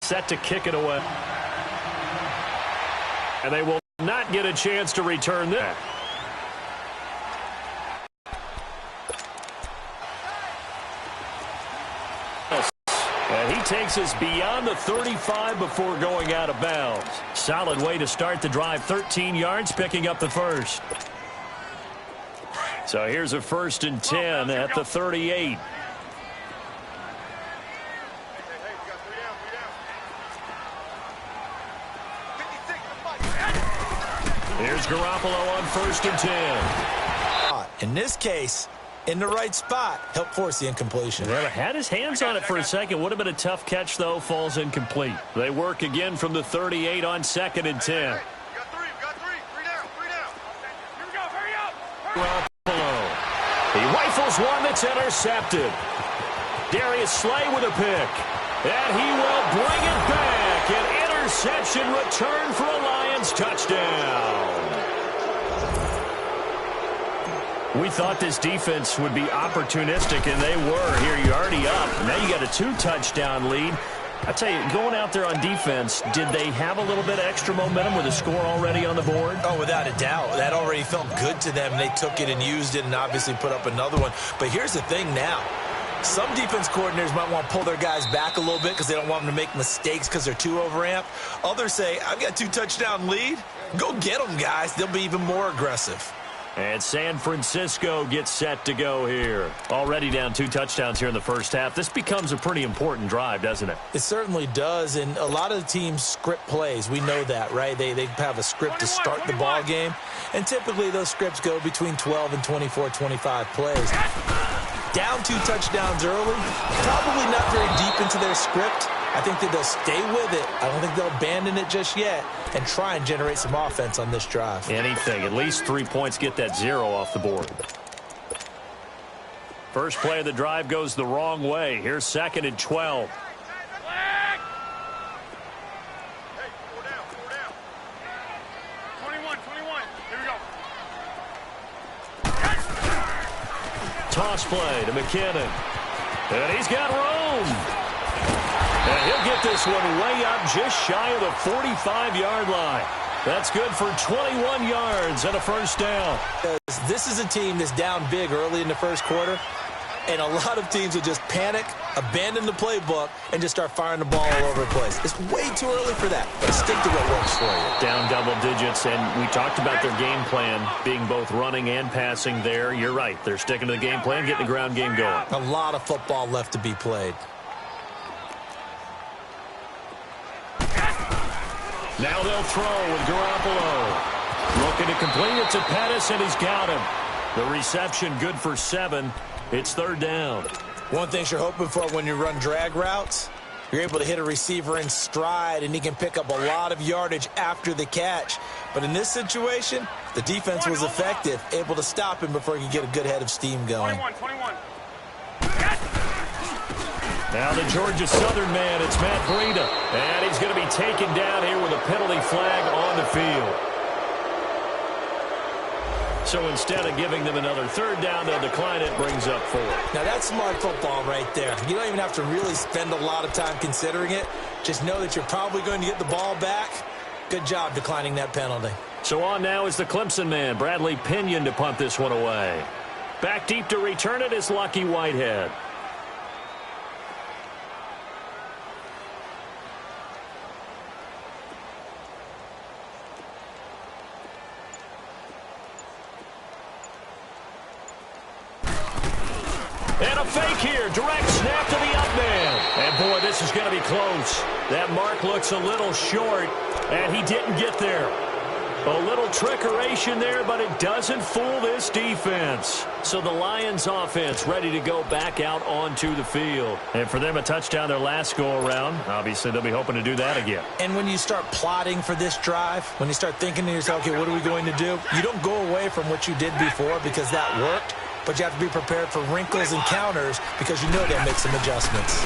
set to kick it away. And they will not get a chance to return this. And he takes us beyond the 35 before going out of bounds. Solid way to start the drive. 13 yards, picking up the first. So here's a 1st and 10 at the 38. Here's Garoppolo on 1st and 10. In this case, in the right spot, help force the incompletion. Well, had his hands on it for a second. Would have been a tough catch, though. Falls incomplete. They work again from the 38 on 2nd and 10. We got three. Three down. Here we go. Hurry up. Garoppolo. He rifles one that's intercepted. Darius Slay with a pick. And he will bring it back. An interception return for a Lions touchdown. We thought this defense would be opportunistic, and they were. Here, you're already up. Now you got a 2-touchdown lead. I tell you, going out there on defense, did they have a little bit of extra momentum with a score already on the board? Oh, without a doubt. That already felt good to them. They took it and used it and obviously put up another one. But here's the thing now. Some defense coordinators might want to pull their guys back a little bit because they don't want them to make mistakes because they're too overamped. Others say, I've got a 2-touchdown lead. Go get them, guys. They'll be even more aggressive. And San Francisco gets set to go here. Already down 2 touchdowns here in the first half. This becomes a pretty important drive, doesn't it? It certainly does, and a lot of the teams script plays. We know that, right? They have a script to start the ball game, and typically those scripts go between 12 and 24, 25 plays. Down 2 touchdowns early, probably not very deep into their script. I think that they'll stay with it. I don't think they'll abandon it just yet and try and generate some offense on this drive. Anything. At least 3 points, get that 0 off the board. First play of the drive goes the wrong way. Here's 2nd and 12. Hey, 4 down. 21. Here we go. Toss play to McKinnon. And he's got room. And he'll get this one way up just shy of the 45-yard line. That's good for 21 yards and a first down. This is a team that's down big early in the first quarter, and a lot of teams will just panic, abandon the playbook, and just start firing the ball all over the place. It's way too early for that, but stick to what works for you. Down double digits, and we talked about their game plan being both running and passing there. You're right. They're sticking to the game plan, getting the ground game going. A lot of football left to be played. Now they'll throw with Garoppolo. Looking to complete it to Pettis, and he's got him. The reception good for 7. It's 3rd down. One thing you're hoping for when you run drag routes, you're able to hit a receiver in stride, and he can pick up a lot of yardage after the catch. But in this situation, the defense was effective, able to stop him before he could get a good head of steam going. 21. Now the Georgia Southern man, it's Matt Breida. And he's going to be taken down here with a penalty flag on the field. So instead of giving them another 3rd down, they'll decline it, brings up 4. Now that's smart football right there. You don't even have to really spend a lot of time considering it. Just know that you're probably going to get the ball back. Good job declining that penalty. So on now is the Clemson man, Bradley Pinion, to punt this one away. Back deep to return it is Lucky Whitehead. And a fake here. Direct snap to the up man. And, boy, this is going to be close. That mark looks a little short, and he didn't get there. A little trickeration there, but it doesn't fool this defense. So the Lions offense ready to go back out onto the field. And for them, a touchdown their last go-around. Obviously, they'll be hoping to do that again. And when you start plotting for this drive, when you start thinking to yourself, okay, what are we going to do? You don't go away from what you did before because that worked. But you have to be prepared for wrinkles and counters because you know they'll make some adjustments.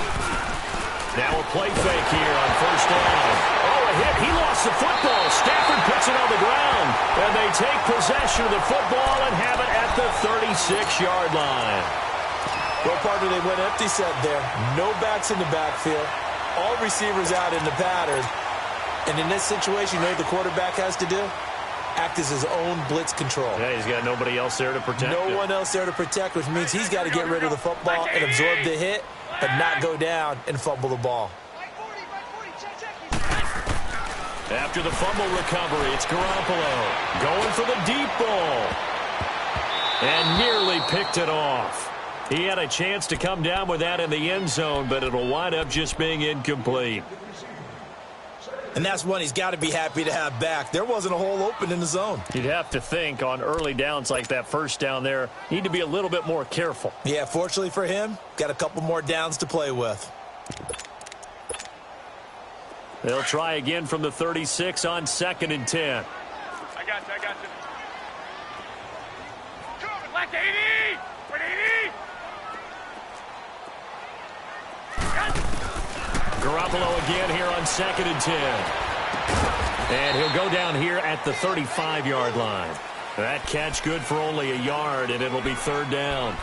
Now a play fake here on 1st down. Oh, a hit. He lost the football. Stafford puts it on the ground. And they take possession of the football and have it at the 36-yard line. Well, partner, they went empty set there. No backs in the backfield. all receivers out in the pattern. And in this situation, you know what the quarterback has to do? Act as his own blitz control. Yeah, he's got nobody else there to protect him. No one else there to protect, which means he's got to get rid of the football and absorb the hit, but not go down and fumble the ball. After the fumble recovery, it's Garoppolo going for the deep ball. And nearly picked it off. He had a chance to come down with that in the end zone, but it'll wind up just being incomplete. And that's one he's got to be happy to have back. There wasn't a hole open in the zone. You'd have to think on early downs like that first down there, need to be a little bit more careful. Yeah, fortunately for him, got a couple more downs to play with. They'll try again from the 36 on 2nd and 10. I got you. Black 80! What 80? Garoppolo again here on 2nd and 10. And he'll go down here at the 35-yard line. That catch good for only a yard, and it'll be 3rd down.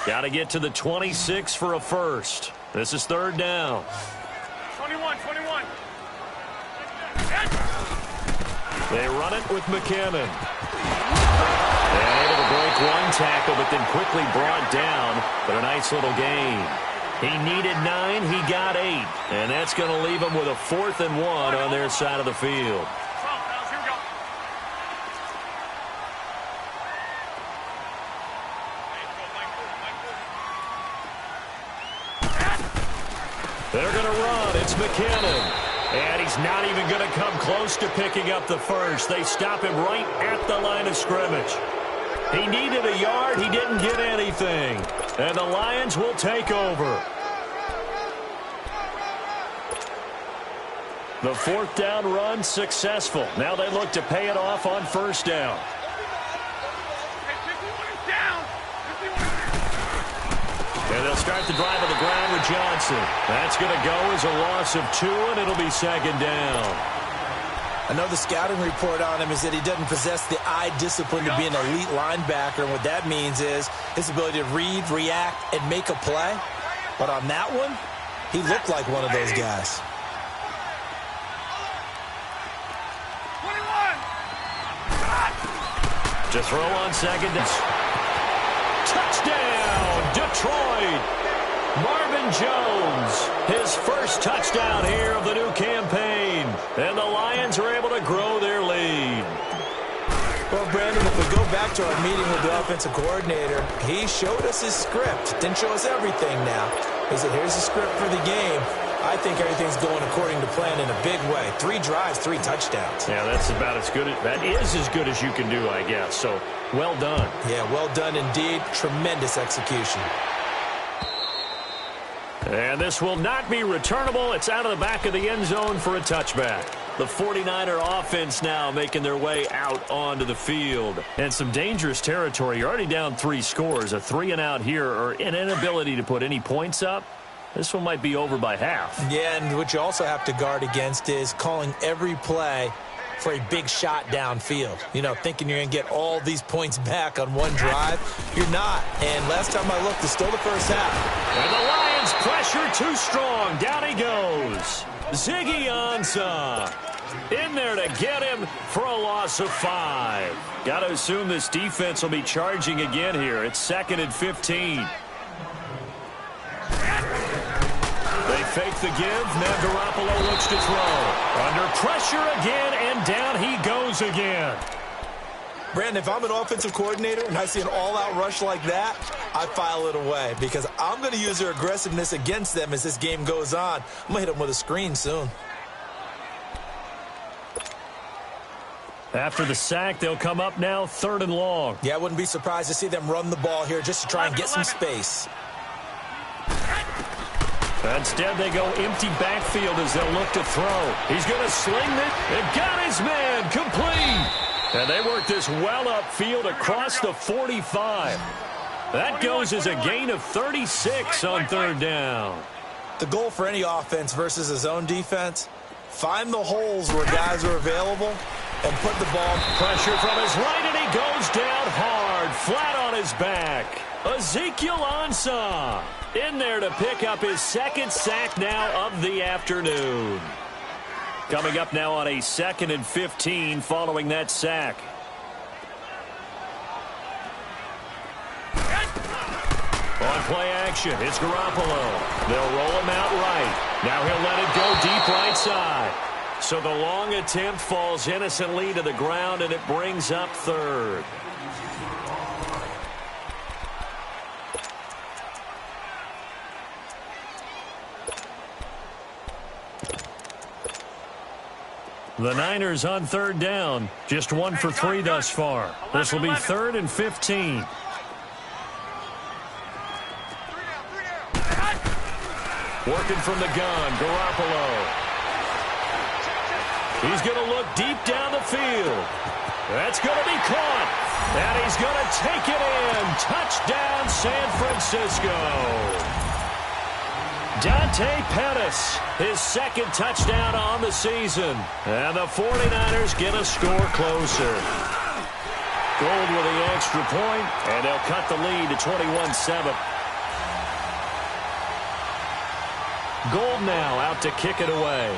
Got to get to the 26 for a first. This is 3rd down. 21. They run it with McKinnon. And able to break one tackle, but then quickly brought down. But a nice little gain. He needed 9, he got 8. And that's going to leave him with a 4th and 1 on their side of the field. They're going to run. It's McKinnon. And he's not even going to come close to picking up the first. They stop him right at the line of scrimmage. He needed a yard. He didn't get anything. And the Lions will take over. The 4th down run successful. Now they look to pay it off on 1st down. And they'll start the drive on the ground with Johnson. That's going to go as a loss of 2, and it'll be 2nd down. I know the scouting report on him is that he doesn't possess the eye discipline to be an elite linebacker, and what that means is his ability to read, react, and make a play. But on that one, he looked like one of those guys. 21. To throw on 2nd down. Touchdown, Detroit. Marvin Jones, his first touchdown here of the new campaign. And the Lions are able to grow their lead. Well, Brandon, if we go back to our meeting with the offensive coordinator, he showed us his script. Didn't show us everything now. He said, here's the script for the game. I think everything's going according to plan in a big way. 3 drives, 3 touchdowns. Yeah, that's about as good. That is as good as you can do, I guess. So, well done. Yeah, well done indeed. Tremendous execution. And this will not be returnable. It's out of the back of the end zone for a touchback. The 49er offense now making their way out onto the field. And some dangerous territory. You're already down 3 scores. A 3-and-out here, or an inability to put any points up. This one might be over by half. Yeah, and what you also have to guard against is calling every play for a big shot downfield. You know, thinking you're going to get all these points back on one drive. You're not. And last time I looked, it's still the first half. And the Lions pressure too strong. Down he goes. Ziggy Ansah in there to get him for a loss of 5. Got to assume this defense will be charging again here. It's 2nd and 15. They fake the give. Now Garoppolo looks to throw. Under pressure again, and down he goes again. Brandon, if I'm an offensive coordinator and I see an all-out rush like that, I file it away because I'm going to use their aggressiveness against them as this game goes on. I'm going to hit them with a screen soon. After the sack, they'll come up now 3rd and long. Yeah, I wouldn't be surprised to see them run the ball here just to try and get some space. Instead, they go empty backfield as they'll look to throw. He's going to sling it and got his man complete. And they work this well upfield across the 45. That goes as a gain of 36 on 3rd down. The goal for any offense versus a zone defense, find the holes where guys are available and put the ball. Pressure from his right, and he goes down hard, flat on his back. Ezekiel Ansah in there to pick up his second sack now of the afternoon. Coming up now on a 2nd and 15 following that sack. On play action, it's Garoppolo. They'll roll him out right. Now he'll let it go deep right side. So the long attempt falls innocently to the ground, and it brings up 3rd. The Niners on 3rd down. Just 1 for 3 thus far. This will be 3rd and 15. Working from the gun, Garoppolo. He's going to look deep down the field. That's going to be caught. And he's going to take it in. Touchdown, San Francisco. Dante Pettis, his 2nd touchdown on the season. And the 49ers get a score closer. Gold with the extra point, and they'll cut the lead to 21-7. Gold now out to kick it away.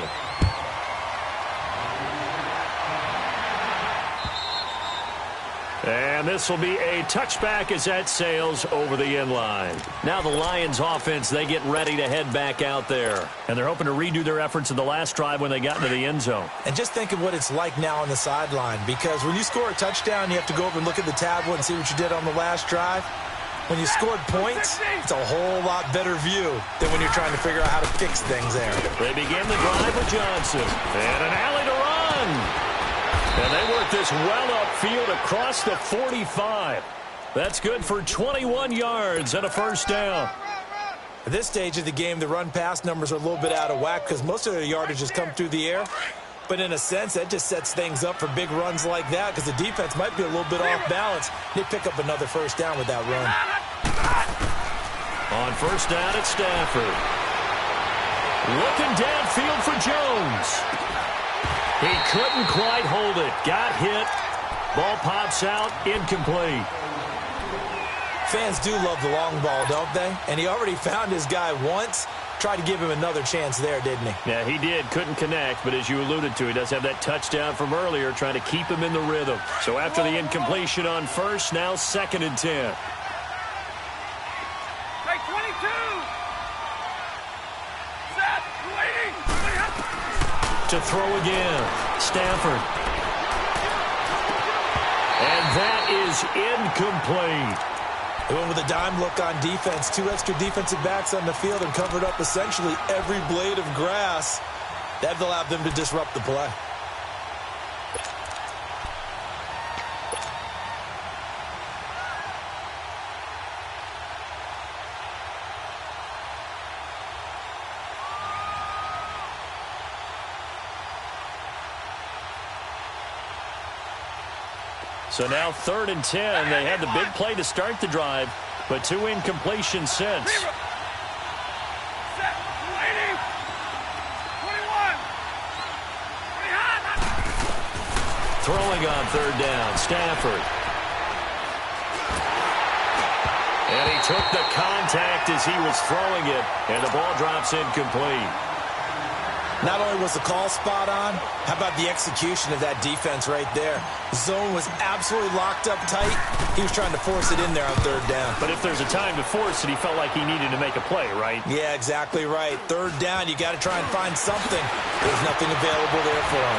And this will be a touchback as that sails over the end line. Now the Lions offense, they get ready to head back out there. And they're hoping to redo their efforts in the last drive when they got into the end zone. And just think of what it's like now on the sideline, because when you score a touchdown, you have to go over and look at the tablet and see what you did on the last drive. When you scored points, it's a whole lot better view than when you're trying to figure out how to fix things there. They begin the drive with Johnson. And an alley to run. And they work this well upfield across the 45. That's good for 21 yards and a 1st down. At this stage of the game, the run-pass numbers are a little bit out of whack because most of their yardage has come through the air. But in a sense, that just sets things up for big runs like that because the defense might be a little bit off balance. They pick up another 1st down with that run. On 1st down, it's Stafford. Looking downfield for Jones. He couldn't quite hold it. Got hit. Ball pops out. Incomplete. Fans do love the long ball, don't they? And he already found his guy once. Tried to give him another chance there, didn't he? Yeah, he did. Couldn't connect, but as you alluded to, he does have that touchdown from earlier, trying to keep him in the rhythm. So after the incompletion on 1st, now 2nd and 10. Hey, 22! Set! Waiting! To throw again. Stafford. And that is incomplete. They went with a dime look on defense. 2 extra defensive backs on the field and covered up essentially every blade of grass. That allowed them to disrupt the play. So now 3rd and 10. They had the big play to start the drive, but 2 incompletions since. Set! Waiting! 21! Throwing on 3rd down, Stafford. And he took the contact as he was throwing it, and the ball drops incomplete. Not only was the call spot on, how about the execution of that defense right there? Zone was absolutely locked up tight. He was trying to force it in there on 3rd down. But if there's a time to force it, he felt like he needed to make a play, right? Yeah, exactly right. 3rd down, you got to try and find something. There's nothing available there for him.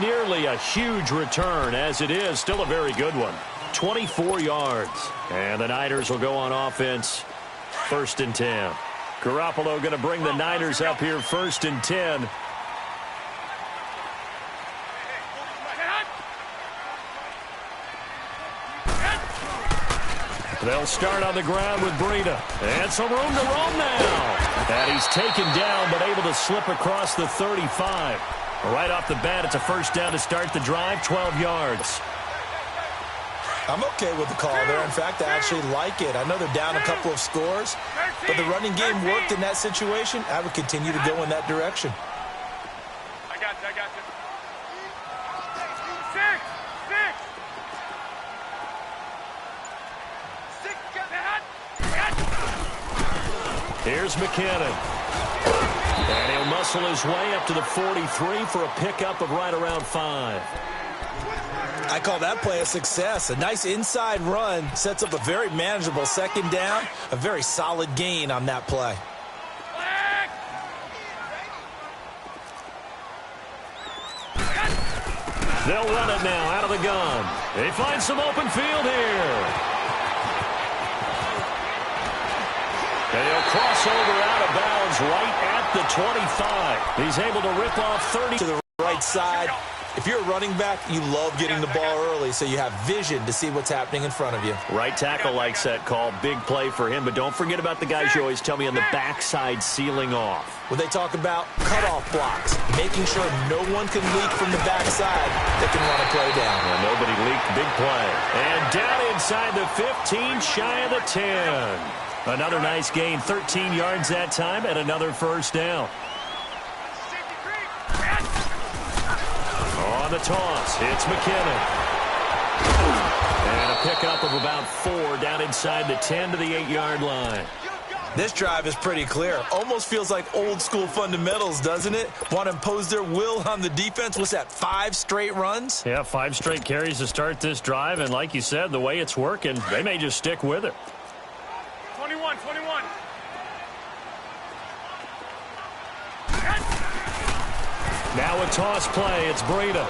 Nearly a huge return, as it is. Still a very good one. 24 yards. And the Niners will go on offense. 1st and 10. Garoppolo going to bring the Niners up here 1st and 10. They'll start on the ground with Breida. And some room to roam now. And he's taken down but able to slip across the 35. Right off the bat, it's a 1st down to start the drive, 12 yards. I'm okay with the call there. In fact, I actually like it. I know they're down a couple of scores, but the running game worked in that situation. I would continue to go in that direction. I got you. Here's McKinnon. And he'll muscle his way up to the 43 for a pickup of right around 5. I call that play a success. A nice inside run sets up a very manageable second down, a very solid gain on that play. They'll run it now out of the gun. They find some open field here. And he'll cross over out of bounds right at the 25. He's able to rip off 30 to the right side. If you're a running back, you love getting the ball early so you have vision to see what's happening in front of you. Right tackle likes that call. Big play for him, but don't forget about the guys you always tell me on the backside sealing off. When they talk about cutoff blocks, making sure no one can leak from the backside that can run a play down. Well, nobody leaked. Big play. And down inside the 15, shy of the 10. Another nice gain, 13 yards that time, and another first down. On the toss, it's McKinnon. And a pickup of about 4 down inside the 10 to the 8-yard line. This drive is pretty clear. Almost feels like old school fundamentals, doesn't it? Want to impose their will on the defense. What's that, 5 straight runs? Yeah, 5 straight carries to start this drive. And like you said, the way it's working, they may just stick with it. 21. Now a toss play. It's Breida.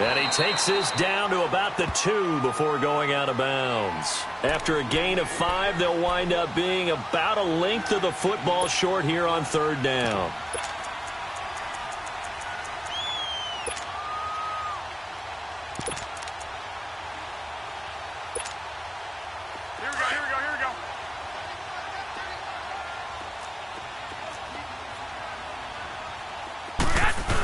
And he takes this down to about the 2 before going out of bounds. After a gain of 5, they'll wind up being about a length of the football short here on 3rd down. Here we go.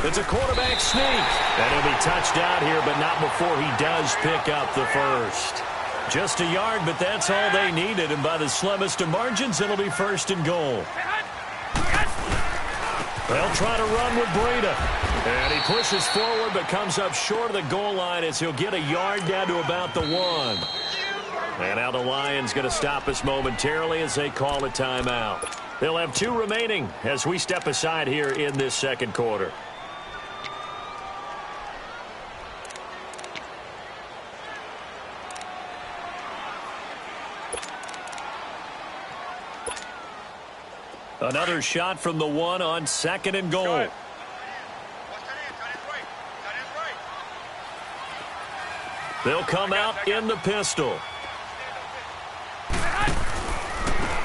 It's a quarterback sneak. And he'll be touched out here, but not before he does pick up the first. Just a yard, but that's all they needed. And by the slimmest of margins, it'll be 1st and goal. They'll try to run with Breida. And he pushes forward, but comes up short of the goal line as he'll get a yard down to about the 1. And now the Lions going to stop us momentarily as they call a timeout. They'll have 2 remaining as we step aside here in this 2nd quarter. Another shot from the 1 on 2nd and goal. Watch that in, got his right. They'll come out in the pistol.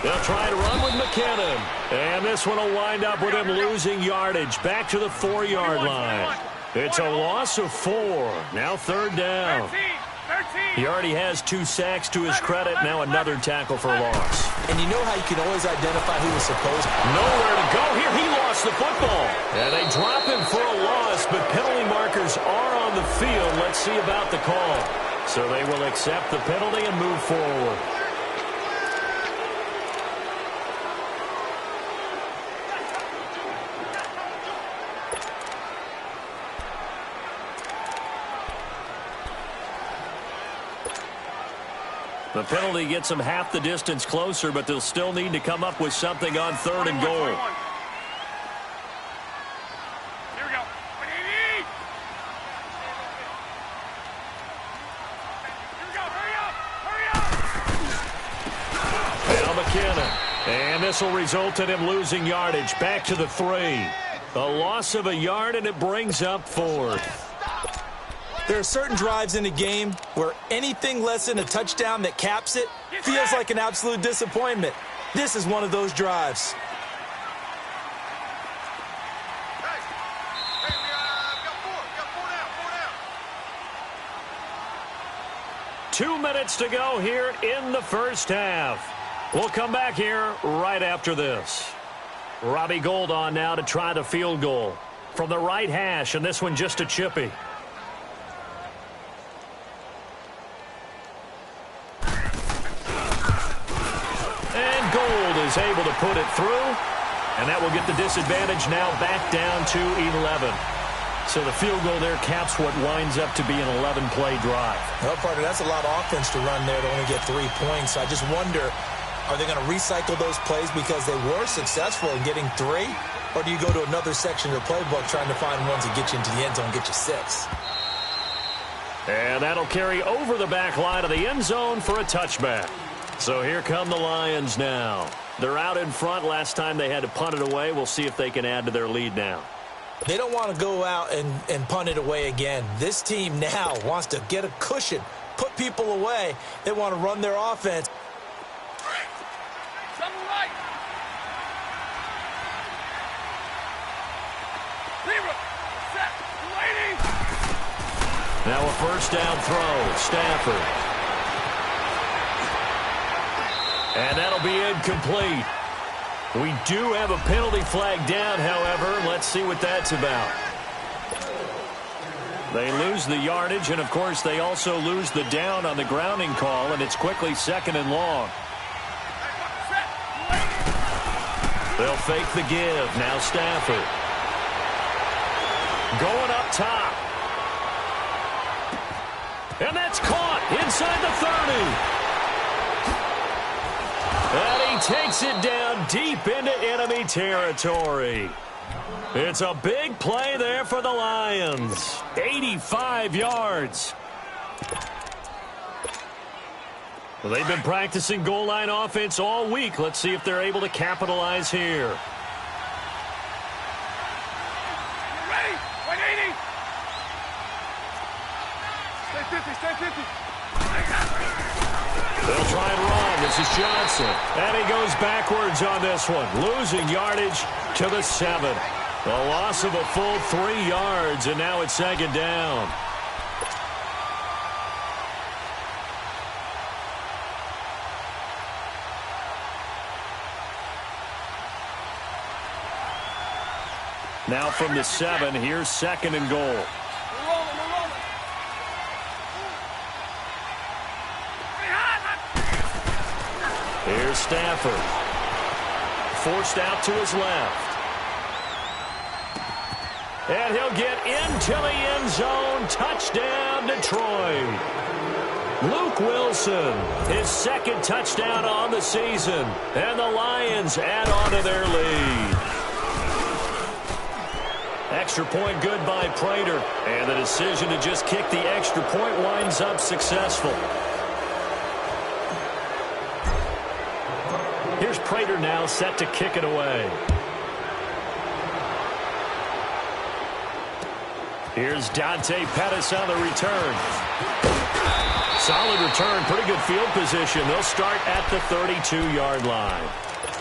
They'll try to run with McKinnon. And this one will wind up with him losing yardage back to the 4-yard line. It's a loss of 4. Now 3rd down. 13. He already has 2 sacks to his credit. Now another tackle for loss. And you know how you can always identify who was supposed to. Nowhere to go here. He lost the football. And they drop him for a loss, but penalty markers are on the field. Let's see about the call. So they will accept the penalty and move forward. The penalty gets them half the distance closer, but they'll still need to come up with something on 3rd and goal. 21. Here we go. Hurry up! Now McKinnon. And this will result in him losing yardage back to the 3. A loss of a yard, and it brings up 4th. There are certain drives in a game where anything less than a touchdown that caps it feels like an absolute disappointment. This is one of those drives. Hey, we got 4 down. 2 minutes to go here in the 1st half. We'll come back here right after this. Robbie Gould on now to try the field goal from the right hash, and this one just a chippy. Gould is able to put it through, and that will get the disadvantage now back down to 11. So the field goal there caps what winds up to be an 11-play drive. Well, partner, that's a lot of offense to run there to only get 3 points. I just wonder, Are they going to recycle those plays because they were successful in getting 3? Or do you go to another section of the playbook trying to find ones that get you into the end zone and get you 6? And that'll carry over the back line of the end zone for a touchback. So here come the Lions now. They're out in front. Last time they had to punt it away. We'll see if they can add to their lead now. They don't want to go out and punt it away again. This team now wants to get a cushion, put people away. They want to run their offense. Now a first down throw, Stafford. And that'll be incomplete. We do have a penalty flag down, however. Let's see what that's about. They lose the yardage, and, of course, they also lose the down on the grounding call, and it's quickly 2nd and long. They'll fake the give. Now Stafford. Going up top. And that's caught inside the 30. And he takes it down deep into enemy territory. It's a big play there for the Lions. 85 yards. Well, they've been practicing goal line offense all week. Let's see if they're able to capitalize here. Ready? 180. Stay 50, stay 50. They'll try and run. This is Johnson. And he goes backwards on this one. Losing yardage to the 7. A loss of a full 3 yards, and now it's 2nd down. Now from the 7, here's 2nd and goal. Here's Stafford. Forced out to his left. And he'll get into the end zone. Touchdown, Detroit. Luke Wilson, his 2nd touchdown on the season. And the Lions add on to their lead. Extra point good by Prater. And the decision to just kick the extra point winds up successful. Here's Prater now set to kick it away. Here's Dante Pettis on the return. Solid return, pretty good field position. They'll start at the 32-yard line.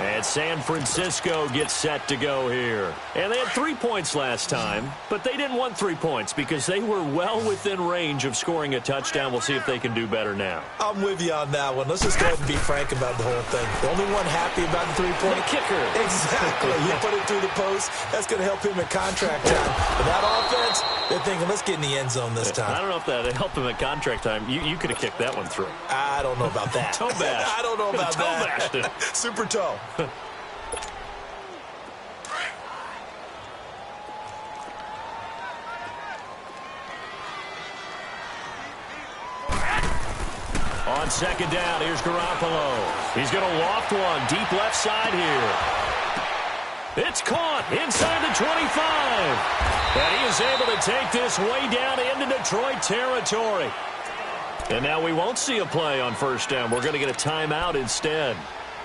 And San Francisco gets set to go here. And they had 3 points last time, but they didn't want 3 points because they were well within range of scoring a touchdown. We'll see if they can do better now. I'm with you on that one. Let's just go ahead and be frank about the whole thing. The only one happy about the 3-point kicker. Exactly. You put it through the post. That's going to help him at contract time. But that offense, they're thinking, let's get in the end zone this time. I don't know if that helped him at contract time. You could have kicked that one through. I don't know about that. Toe bash. I don't know about toe that. Bashed it. Super toe. On 2nd down, here's Garoppolo. He's going to loft one deep left side here. It's caught inside the 25. And he is able to take this way down into Detroit territory. And now we won't see a play on 1st down. We're going to get a timeout instead,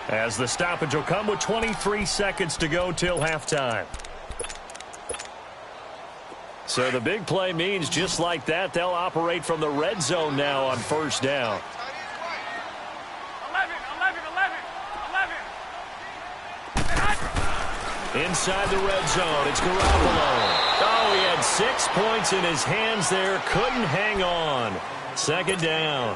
as the stoppage will come with 23 seconds to go till halftime. So the big play means just like that, they'll operate from the red zone now on 1st down. 11. Inside the red zone, it's Garoppolo. Oh, he had 6 points in his hands there. Couldn't hang on. 2nd down.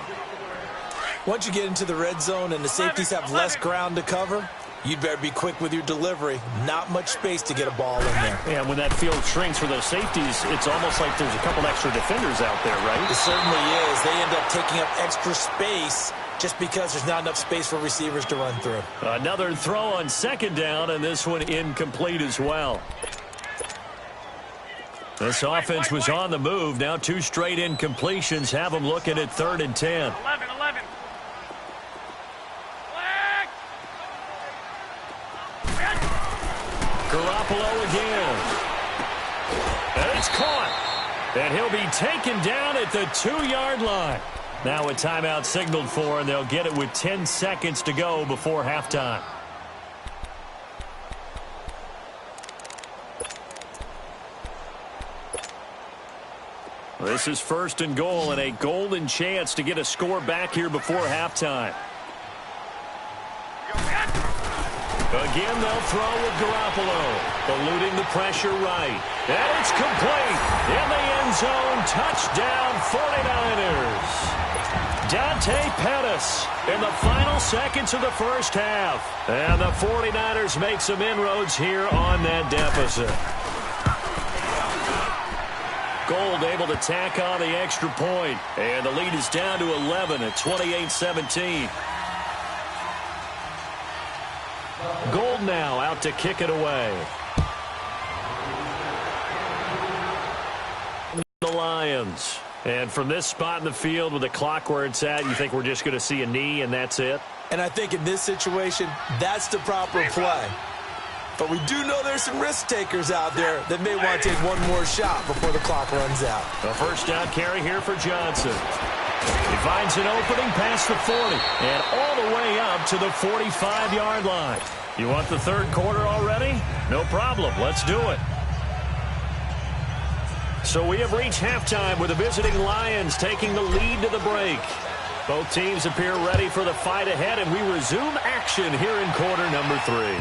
Once you get into the red zone and the safeties have less ground to cover, you'd better be quick with your delivery. Not much space to get a ball in there. And when that field shrinks for those safeties, it's almost like there's a couple extra defenders out there, right? It certainly is. They end up taking up extra space just because there's not enough space for receivers to run through. Another throw on 2nd down, and this one incomplete as well. This offense was on the move. Now 2 straight incompletions have them looking at 3rd and 10. 11. Garoppolo again. And it's caught. And he'll be taken down at the 2-yard line. Now a timeout signaled for, and they'll get it with 10 seconds to go before halftime. This is 1st and goal and a golden chance to get a score back here before halftime. Again, they'll throw with Garoppolo, eluding the pressure right. And it's complete. In the end zone, touchdown 49ers. Dante Pettis in the final seconds of the first half. And the 49ers make some inroads here on that deficit. Gold able to tack on the extra point. And the lead is down to 11 at 28-17. Gold now out to kick it away. The Lions. And from this spot in the field with the clock where it's at, you think we're just going to see a knee and that's it? And I think in this situation, that's the proper play. But we do know there's some risk takers out there that may want to take one more shot before the clock runs out. A first down carry here for Johnson. He finds an opening past the 40 and all the way up to the 45-yard line. You want the third quarter already? No problem. Let's do it. So we have reached halftime with the visiting Lions taking the lead to the break. Both teams appear ready for the fight ahead, and we resume action here in quarter number 3.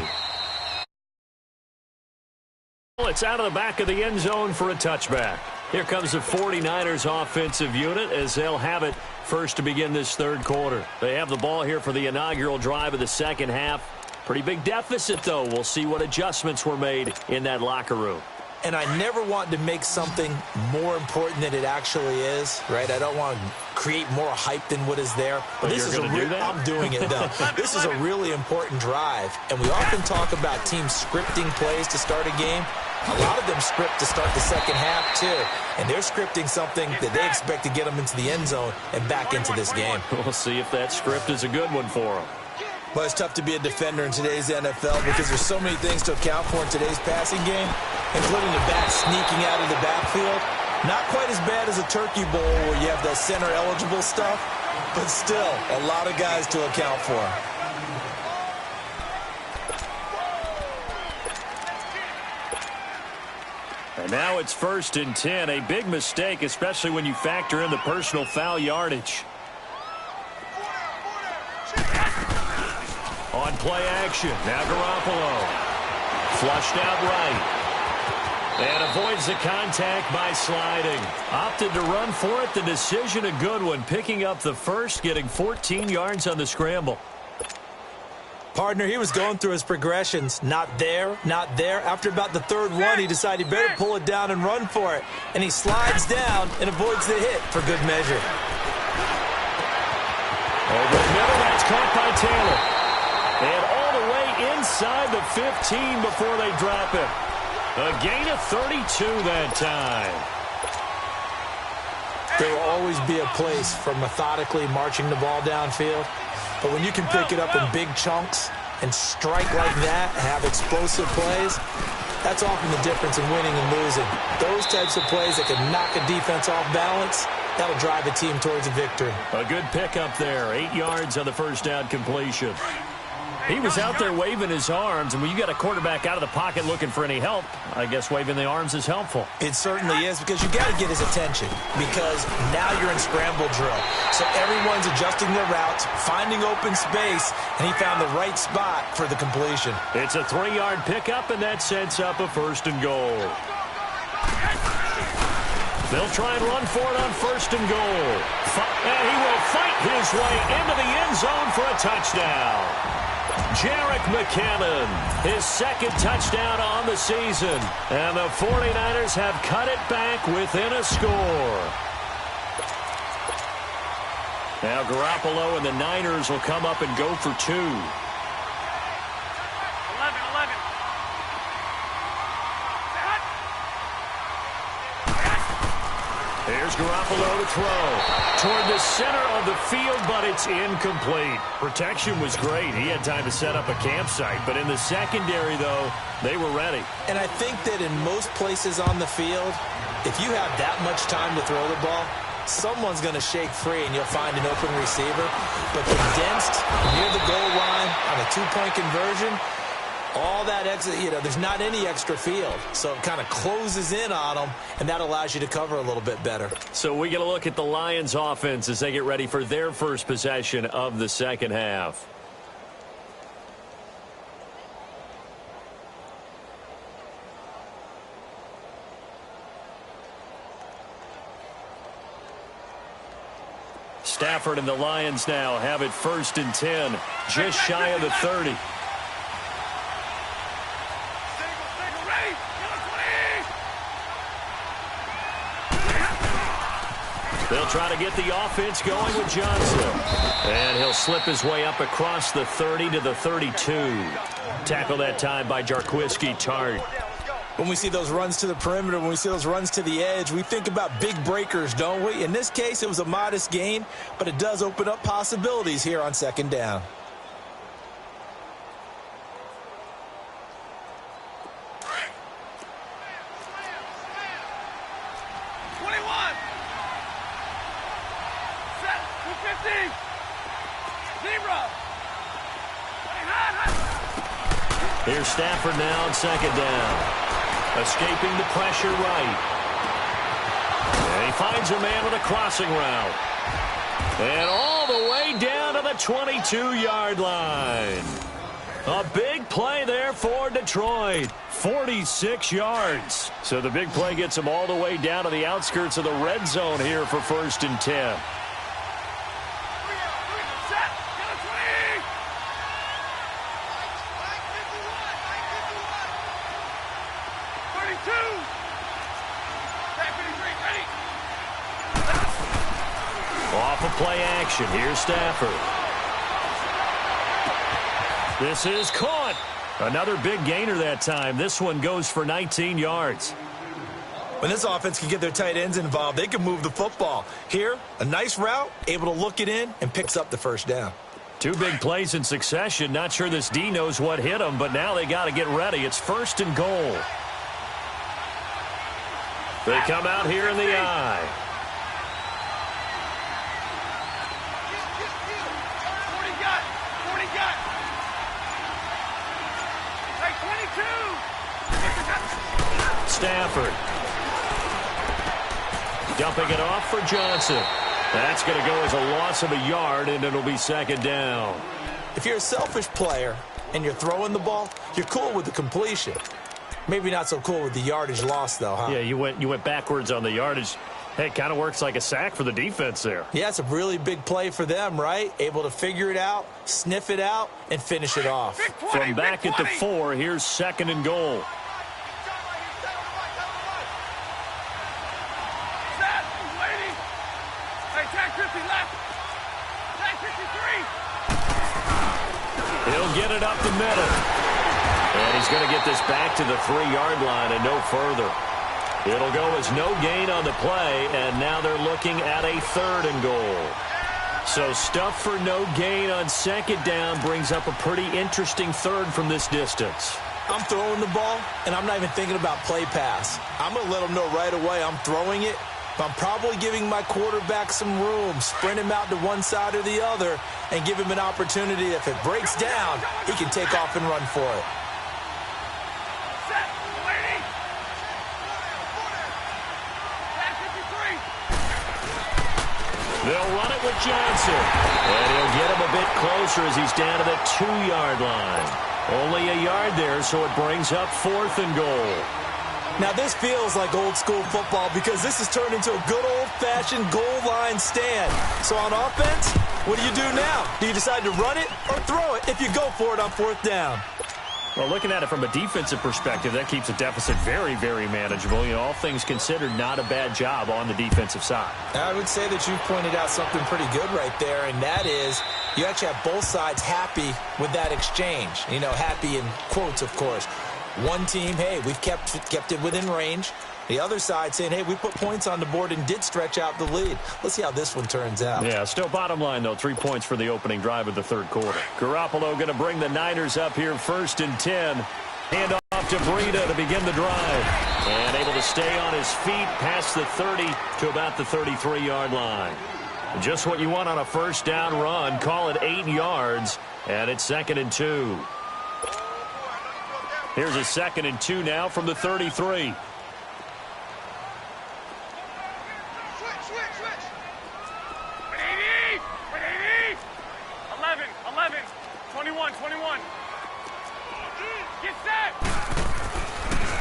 It's out of the back of the end zone for a touchback. Here comes the 49ers offensive unit as they'll have it first to begin this third quarter. They have the ball here for the inaugural drive of the second half. Pretty big deficit, though. We'll see what adjustments were made in that locker room. And I never want to make something more important than it actually is, right? I don't want to create more hype than what is there. But this is I'm doing it, though. This is a really important drive. And we often talk about teams scripting plays to start a game. A lot of them script to start the second half, too. And they're scripting something that they expect to get them into the end zone and back into this game. We'll see if that script is a good one for them. Well, it's tough to be a defender in today's NFL because there's so many things to account for in today's passing game, including the back sneaking out of the backfield. Not quite as bad as a turkey bowl where you have the center-eligible stuff, but still a lot of guys to account for. And now it's 1st and 10. A big mistake, especially when you factor in the personal foul yardage. On play action, now Garoppolo. Flushed out right. And avoids the contact by sliding. Opted to run for it. The decision a good one. Picking up the first, getting 14 yards on the scramble. Partner, he was going through his progressions. Not there, not there. After about the third one, he decided he better pull it down and run for it. And he slides down and avoids the hit for good measure. Over the middle, that's caught by Taylor. And all the way inside the 15 before they drop it. A gain of 32 that time. There will always be a place for methodically marching the ball downfield. But when you can pick it up in big chunks and strike like that, have explosive plays, that's often the difference in winning and losing. Those types of plays that can knock a defense off balance, that'll drive a team towards a victory. A good pickup there. 8 yards on the first down completion. He was out there waving his arms, and when you got a quarterback out of the pocket looking for any help, I guess waving the arms is helpful. It certainly is, because you got to get his attention, because now you're in scramble drill. So everyone's adjusting their routes, finding open space, and he found the right spot for the completion. It's a 3-yard pickup, and that sets up a 1st and goal. They'll try and run for it on 1st and goal. And he will fight his way into the end zone for a touchdown. Jerick McKinnon, his second touchdown on the season. And the 49ers have cut it back within a score. Now Garoppolo and the Niners will come up and go for 2. 11. Here's Here's Garoppolo to throw toward the center of the field, but it's incomplete. Protection was great. He had time to set up a campsite, but in the secondary, though, they were ready. And I think that in most places on the field, if you have that much time to throw the ball, someone's going to shake free and you'll find an open receiver. But condensed near the goal line on a two-point conversion, all that extra, there's not any extra field. So it kind of closes in on them, and that allows you to cover a little bit better. So we get a look at the Lions offense as they get ready for their first possession of the second half. Stafford and the Lions now have it 1st and 10, just shy of the 30. They'll try to get the offense going with Johnson. And he'll slip his way up across the 30 to the 32. Tackle that time by Jarquiski Tart. When we see those runs to the perimeter, when we see those runs to the edge, we think about big breakers, don't we? In this case, it was a modest gain, but it does open up possibilities here on second down. Here's Stafford now on second down. Escaping the pressure right. And he finds a man with a crossing route. And all the way down to the 22-yard line. A big play there for Detroit. 46 yards. So the big play gets him all the way down to the outskirts of the red zone here for 1st and 10. Off of play action. Here's Stafford. This is caught. Another big gainer that time. This one goes for 19 yards. When this offense can get their tight ends involved, they can move the football. Here, a nice route, able to look it in, and picks up the first down. Two big plays in succession. Not sure this D knows what hit them, but now they got to get ready. It's 1st and goal. They come out here in the eye. Stafford. Dumping it off for Johnson. That's going to go as a loss of a yard, and it'll be second down. If you're a selfish player and you're throwing the ball, you're cool with the completion. Maybe not so cool with the yardage loss, though, huh? Yeah, you went backwards on the yardage. Hey, it kind of works like a sack for the defense there. Yeah, it's a really big play for them, right? Able to figure it out, sniff it out, and finish it off. From back at the 4, here's 2nd and goal. He'll get it up the middle. And he's going to get this back to the 3-yard line and no further. It'll go as no gain on the play, and now they're looking at a 3rd and goal. So stuff for no gain on second down brings up a pretty interesting 3rd from this distance. I'm throwing the ball, and I'm not even thinking about play pass. I'm going to let them know right away I'm throwing it, but I'm probably giving my quarterback some room, sprint him out to one side or the other, and give him an opportunity. If it breaks down, he can take off and run for it. They'll run it with Johnson. And he'll get him a bit closer as he's down to the 2-yard line. Only a yard there, so it brings up 4th and goal. Now, this feels like old-school football because this has turned into a good old-fashioned goal line stand. So on offense, what do you do now? Do you decide to run it or throw it if you go for it on 4th down? Well, looking at it from a defensive perspective, that keeps the deficit very, very manageable. All things considered, not a bad job on the defensive side. I would say that you've pointed out something pretty good right there, and that is you actually have both sides happy with that exchange. Happy in quotes, of course. One team, hey, we've kept it within range. The other side saying, hey, we put points on the board and did stretch out the lead. Let's see how this one turns out. Yeah, still bottom line, though, 3 points for the opening drive of the third quarter. Garoppolo going to bring the Niners up here 1st and 10. Hand off to Breida to begin the drive. And able to stay on his feet past the 30 to about the 33-yard line. Just what you want on a first down run. Call it 8 yards, and it's 2nd and 2. Here's a 2nd and 2 now from the 33.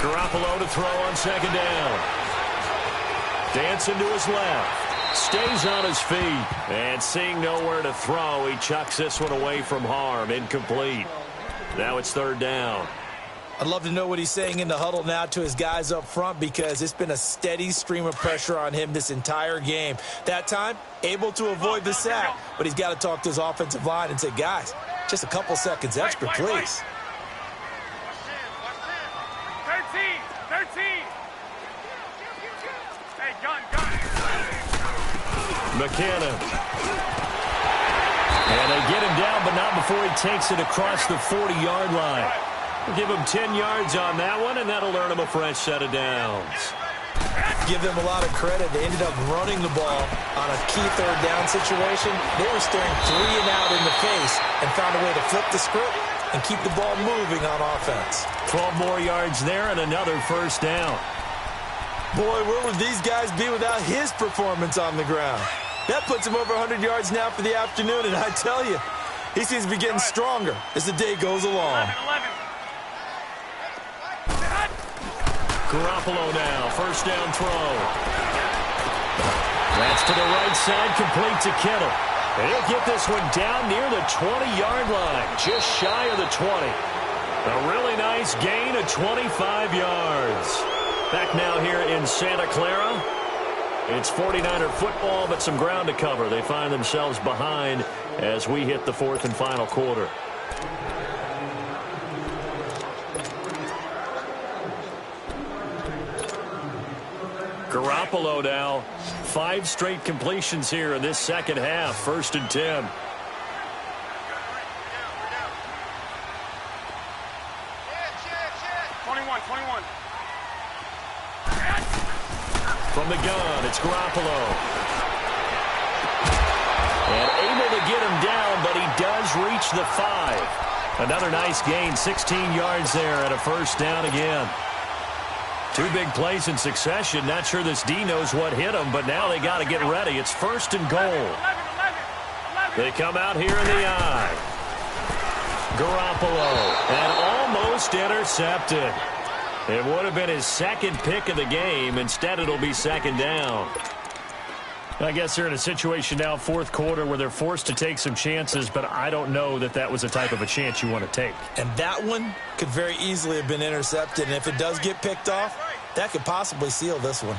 Garoppolo to throw on 2nd down. Dancing to his left. Stays on his feet. And seeing nowhere to throw, he chucks this one away from harm. Incomplete. Now it's 3rd down. I'd love to know what he's saying in the huddle now to his guys up front, because it's been a steady stream of pressure on him this entire game. That time, able to avoid the sack, but he's got to talk to his offensive line and say, guys, just a couple seconds extra, please. 13. Hey, gun. McKinnon. And they get him down, but not before he takes it across the 40-yard line. We'll give him 10 yards on that one, and that'll earn him a fresh set of downs. Give them a lot of credit. They ended up running the ball on a key 3rd down situation. They were staring 3 and out in the face and found a way to flip the script and keep the ball moving on offense. 12 more yards there and another first down. Boy, where would these guys be without his performance on the ground? That puts him over 100 yards now for the afternoon, and I tell you, he seems to be getting stronger as the day goes along. 11. Garoppolo now, first down throw. That's to the right side, complete to Kittle. And he'll get this one down near the 20-yard line, just shy of the 20. A really nice gain of 25 yards. Back now here in Santa Clara. It's 49er football, but some ground to cover. They find themselves behind as we hit the 4th and final quarter. Garoppolo now, 5 straight completions here in this second half. 1st and 10. From the gun, it's Garoppolo. And able to get him down, but he does reach the 5. Another nice gain, 16 yards there and a first down again. 2 big plays in succession. Not sure this D knows what hit him, but now they got to get ready. It's 1st and goal. They come out here in the eye. Garoppolo, and almost intercepted. It would have been his 2nd pick of the game. Instead, it'll be 2nd down. I guess they're in a situation now, 4th quarter, where they're forced to take some chances, but I don't know that that was the type of a chance you want to take. And that one could very easily have been intercepted, and if it does get picked off, that could possibly seal this one.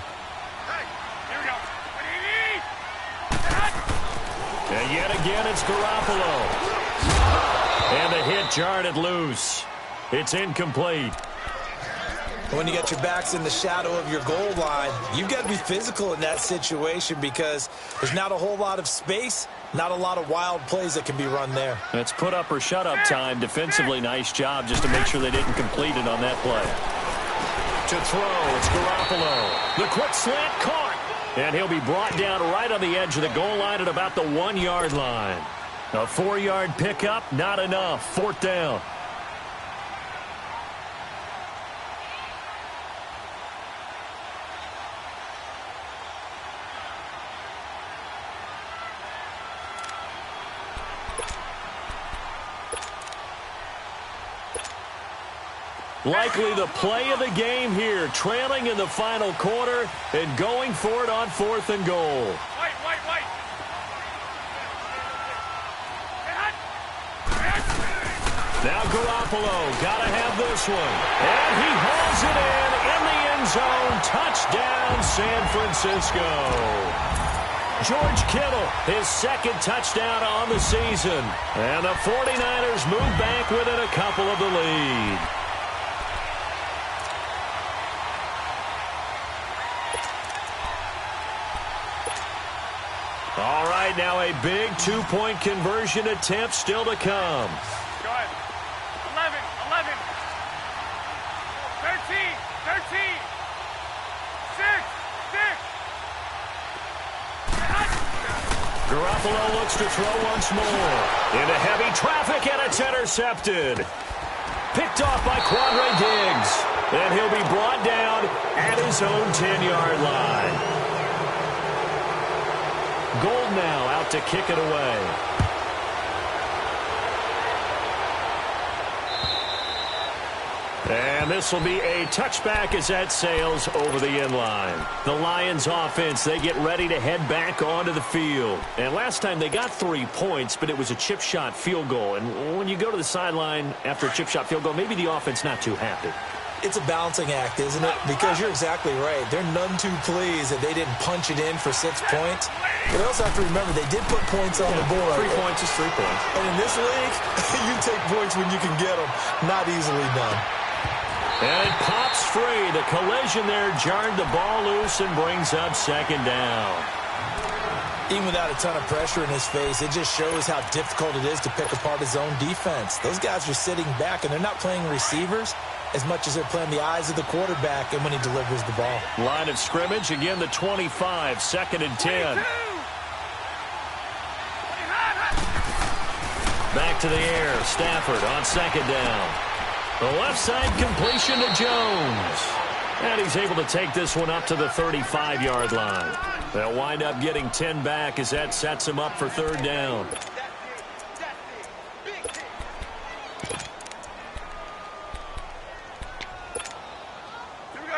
And yet again, it's Garoppolo. And the hit jarred it loose. It's incomplete. When you got your backs in the shadow of your goal line, you've got to be physical in that situation because there's not a whole lot of space, not a lot of wild plays that can be run there. It's put up or shut up time. Defensively, nice job just to make sure they didn't complete it on that play. To throw, it's Garoppolo. The quick slant caught. And he'll be brought down right on the edge of the goal line at about the 1-yard line. A 4-yard pickup, not enough. 4th down. Likely the play of the game here, trailing in the final quarter and going for it on 4th and goal. White. Now Garoppolo, gotta have this one. And he hauls it in the end zone. Touchdown, San Francisco. George Kittle, his 2nd touchdown on the season. And the 49ers move back within a couple of the lead. right, now a big two-point conversion attempt still to come. Go ahead. 11, 11. 13, 13. 6, 6. Garoppolo looks to throw once more. Into heavy traffic, and it's intercepted. Picked off by Quandre Diggs. And he'll be brought down at his own 10-yard line. Gold now out to kick it away. And this will be a touchback as that sails over the end line. The Lions offense, they get ready to head back onto the field. And last time they got 3 points, but it was a chip shot field goal. And when you go to the sideline after a chip shot field goal, maybe the offense not too happy. It's a balancing act, isn't it? Because you're exactly right. They're none too pleased that they didn't punch it in for 6 points. But they also have to remember they did put points on the board. 3 points is 3 points. And in this league, you take points when you can get them. Not easily done. And it pops free. The collision there jarred the ball loose and brings up second down. Even without a ton of pressure in his face, it just shows how difficult it is to pick apart his own defense. Those guys are sitting back, and they're not playing receivers as much as they're playing the eyes of the quarterback and when he delivers the ball. Line of scrimmage, again the 25, 2nd and 10. Back to the air, Stafford on 2nd down. The left side completion to Jones. And he's able to take this one up to the 35-yard line. They'll wind up getting 10 back as that sets him up for 3rd down.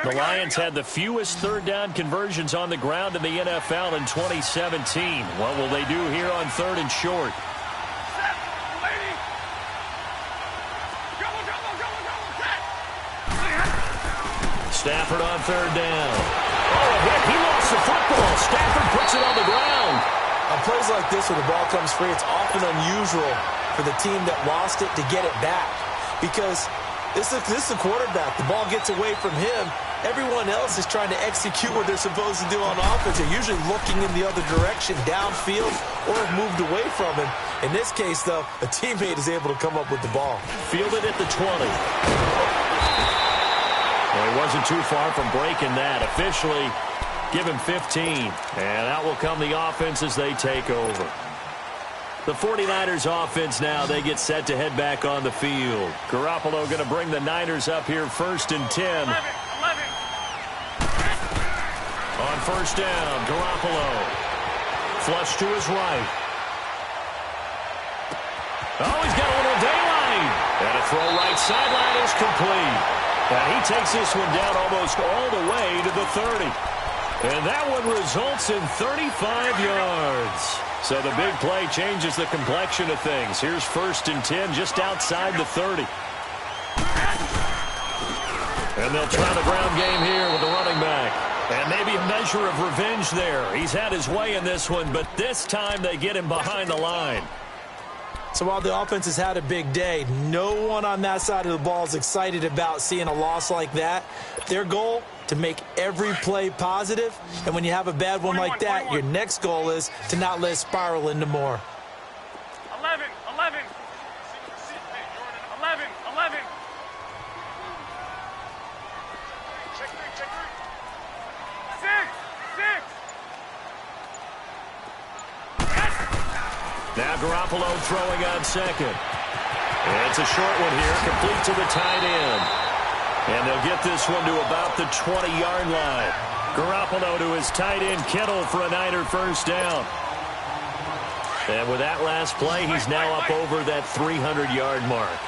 The Lions had the fewest 3rd down conversions on the ground in the NFL in 2017. What will they do here on 3rd and short? Stafford on 3rd down. Oh, a hit. He lost the football. Stafford puts it on the ground. On plays like this where the ball comes free, it's often unusual for the team that lost it to get it back. Because this is the quarterback. The ball gets away from him. Everyone else is trying to execute what they're supposed to do on offense. They're usually looking in the other direction, downfield, or have moved away from him. In this case, though, a teammate is able to come up with the ball. Fielded at the 20. Well, he wasn't too far from breaking that. Officially, give him 15. And out will come the offense as they take over. The 49ers offense now, they get set to head back on the field. Garoppolo going to bring the Niners up here 1st and 10. 11. On 1st down, Garoppolo. Flush to his right. Oh, he's got a little daylight. And a throw right sideline is complete. And he takes this one down almost all the way to the 30. And that one results in 35 yards. So the big play changes the complexion of things. Here's 1st and 10 just outside the 30. And they'll try the ground game here with the running back. And maybe a measure of revenge there. He's had his way in this one, but this time they get him behind the line. So while the offense has had a big day, no one on that side of the ball is excited about seeing a loss like that. Their goal, to make every play positive. And when you have a bad one like that, your next goal is to not let it spiral into more. 11. 11. 11. Check 3. 6. Now Garoppolo throwing on 2nd. It's a short one here, complete to the tight end. And they'll get this one to about the 20-yard line. Garoppolo to his tight end, Kittle, for a Niner 1st down. And with that last play, he's now up over that 300-yard mark.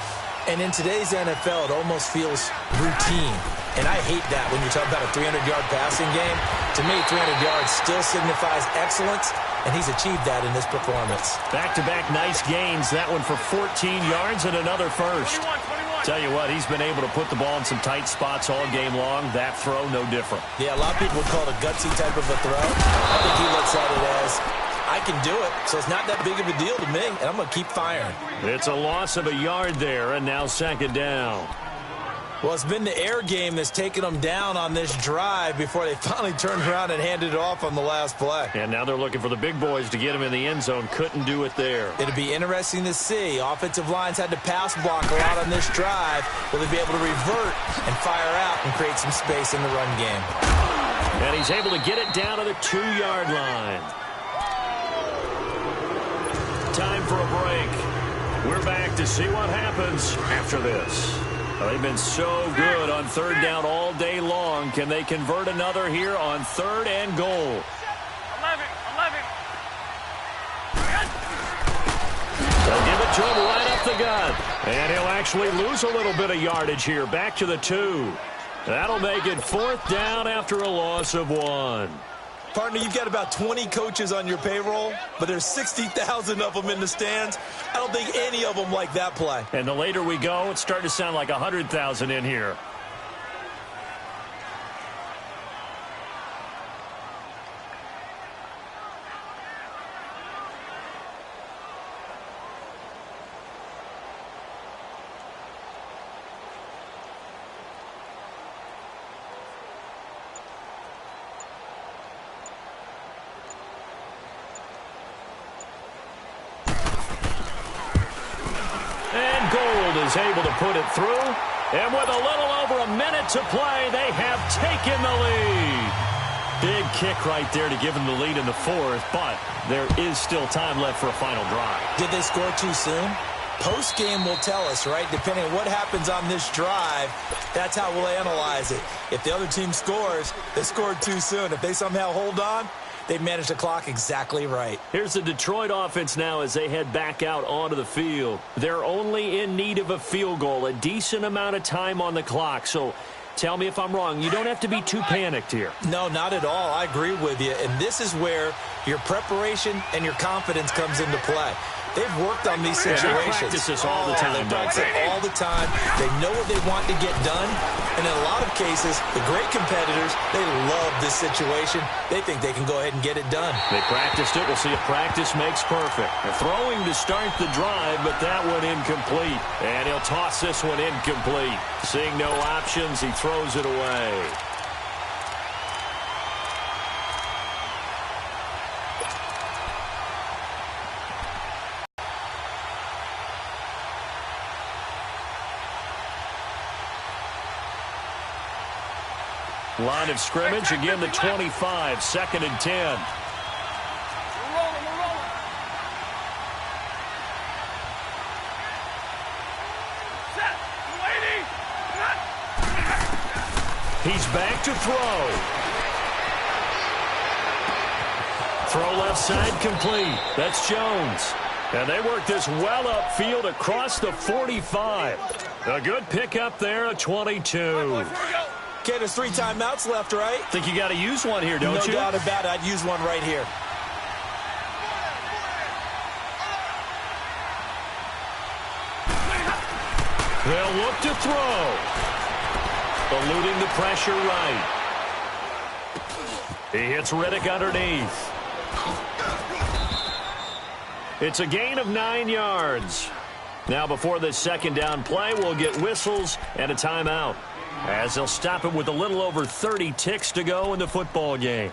And in today's NFL, it almost feels routine. And I hate that when you're talking about a 300-yard passing game. To me, 300 yards still signifies excellence, and he's achieved that in this performance. Back-to-back nice gains. That one for 14 yards and another 1st. 21. Tell you what, he's been able to put the ball in some tight spots all game long. That throw, no different. Yeah, a lot of people would call it a gutsy type of a throw. I think he looks at it as, I can do it, so it's not that big of a deal to me, and I'm going to keep firing. It's a loss of a yard there, and now 2nd down. Well, it's been the air game that's taken them down on this drive before they finally turned around and handed it off on the last play. And now they're looking for the big boys to get him in the end zone. Couldn't do it there. It'll be interesting to see. Offensive lines had to pass block a lot on this drive. Will they be able to revert and fire out and create some space in the run game? And he's able to get it down to the 2-yard line. Time for a break. We're back to see what happens after this. They've been so good on third down all day long. Can they convert another here on 3rd and goal? 11. They'll give it to him right up the gut. And he'll actually lose a little bit of yardage here. Back to the 2. That'll make it 4th down after a loss of 1. Partner, you've got about 20 coaches on your payroll, but there's 60,000 of them in the stands. I don't think any of them like that play. And the later we go, it's starting to sound like 100,000 in here. Is able to put it through, and with a little over a minute to play, they have taken the lead. Big kick right there to give them the lead in the 4th, but there is still time left for a final drive. Did they score too soon? Post-game will tell us, right? Depending on what happens on this drive, that's how we'll analyze it. If the other team scores, they scored too soon. If they somehow hold on, they managed the clock exactly right. Here's the Detroit offense now as they head back out onto the field. They're only in need of a field goal, a decent amount of time on the clock. So tell me if I'm wrong. You don't have to be too panicked here. No, not at all. I agree with you. And this is where your preparation and your confidence comes into play. They've worked on these situations. They practice this all the time. They practice it all the time. They know what they want to get done. And in a lot of cases, the great competitors, they love this situation. They think they can go ahead and get it done. They practiced it. We'll see if practice makes perfect. They're throwing to start the drive, but that one incomplete. And he'll toss this one incomplete. Seeing no options, he throws it away. Line of scrimmage, again the 25, 2nd and 10. We're rolling. Set. Waiting. He's back to throw. Throw left side complete. That's Jones. And they work this well upfield across the 45. A good pickup there at 22. Okay, there's 3 timeouts left, right? Think you got to use one here, don't you? No doubt about it. I'd use one right here. They'll look to throw. Eluding the pressure right. He hits Riddick underneath. It's a gain of 9 yards. Now before this 2nd down play, we'll get whistles and a timeout, as they'll stop it with a little over 30 ticks to go in the football game.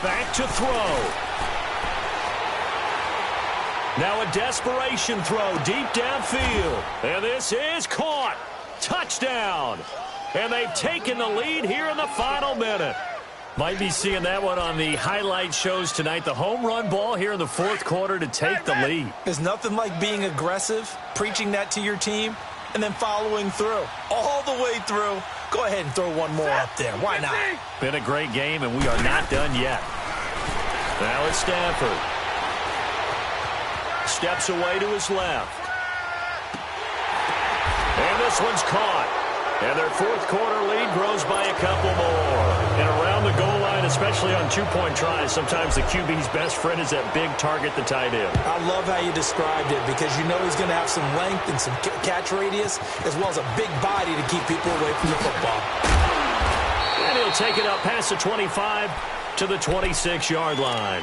Back to throw. Now a desperation throw deep downfield. And this is caught. Touchdown. And they've taken the lead here in the final minute. Might be seeing that one on the highlight shows tonight. The home run ball here in the 4th quarter to take the lead. There's nothing like being aggressive, preaching that to your team, and then following through. All the way through. Go ahead and throw one more up there. Why not? Been a great game, and we are not done yet. Now it's Stafford. Steps away to his left. And this one's caught. And their fourth quarter lead grows by a couple more. And around the goal line, especially on two-point tries, sometimes the QB's best friend is that big target, the tight end. I love how you described it because you know he's going to have some length and some catch radius as well as a big body to keep people away from the football. And he'll take it up past the 25 to the 26-yard line.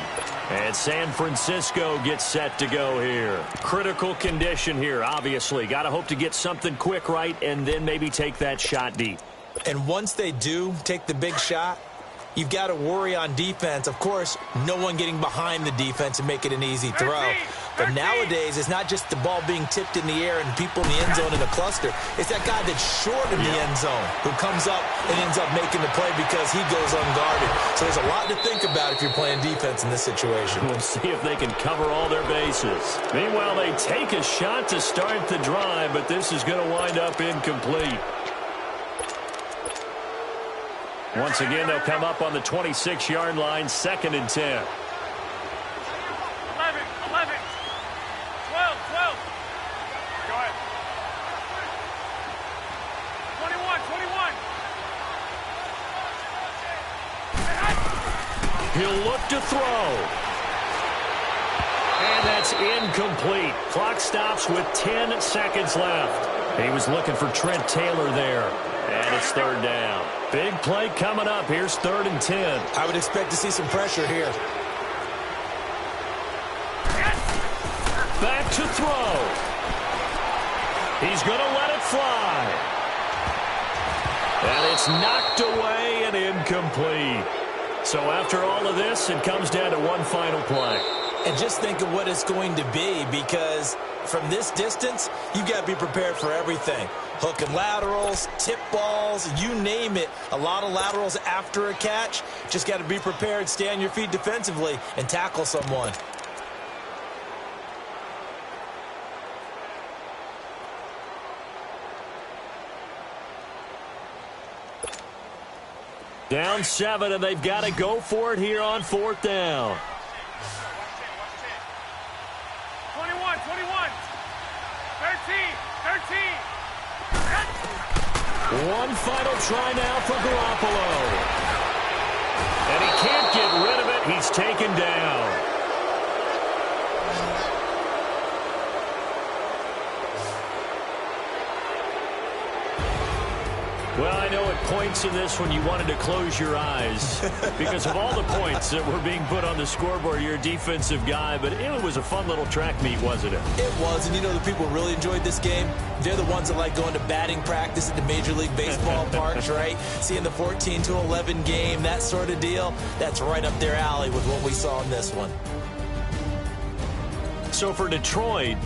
And San Francisco gets set to go here. Critical condition here, obviously. Got to hope to get something quick right and then maybe take that shot deep. And once they do take the big shot, you've got to worry on defense. Of course, no one getting behind the defense and make it an easy throw. But nowadays, it's not just the ball being tipped in the air and people in the end zone in a cluster. It's that guy that's short in the end zone who comes up and ends up making the play because he goes unguarded. So there's a lot to think about if you're playing defense in this situation. We'll see if they can cover all their bases. Meanwhile, they take a shot to start the drive, but this is going to wind up incomplete. Once again, they'll come up on the 26-yard line, 2nd and 10. 11, 11, 12, 12. Go ahead. 21, 21. He'll look to throw. And that's incomplete. Clock stops with 10 seconds left. He was looking for Trent Taylor there. And it's 3rd down. Big play coming up. Here's 3rd and 10. I would expect to see some pressure here. Back to throw. He's going to let it fly. And it's knocked away and incomplete. So after all of this, it comes down to one final play. And just think of what it's going to be because from this distance, you've got to be prepared for everything. Hook and laterals, tip balls, you name it. A lot of laterals after a catch. Just got to be prepared, stay on your feet defensively, and tackle someone. Down 7, and they've got to go for it here on 4th down. 21, 21. 13, 13. One final try now for Garoppolo. And he can't get rid of it. He's taken down. Well, I know at points in this one you wanted to close your eyes because of all the points that were being put on the scoreboard. You're a defensive guy, but it was a fun little track meet, wasn't it? It was, and you know the people who really enjoyed this game? They're the ones that like going to batting practice at the Major League Baseball parks, right? Seeing the 14-11 game, that sort of deal. That's right up their alley with what we saw in this one. So for Detroit,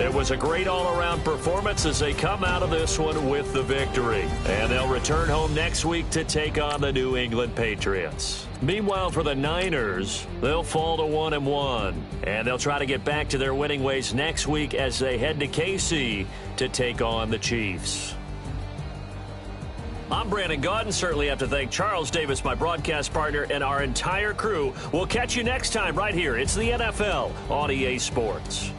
it was a great all-around performance as they come out of this one with the victory. And they'll return home next week to take on the New England Patriots. Meanwhile, for the Niners, they'll fall to 1-1. And they'll try to get back to their winning ways next week as they head to KC to take on the Chiefs. I'm Brandon Gaudin. Certainly have to thank Charles Davis, my broadcast partner, and our entire crew. We'll catch you next time right here. It's the NFL on EA Sports.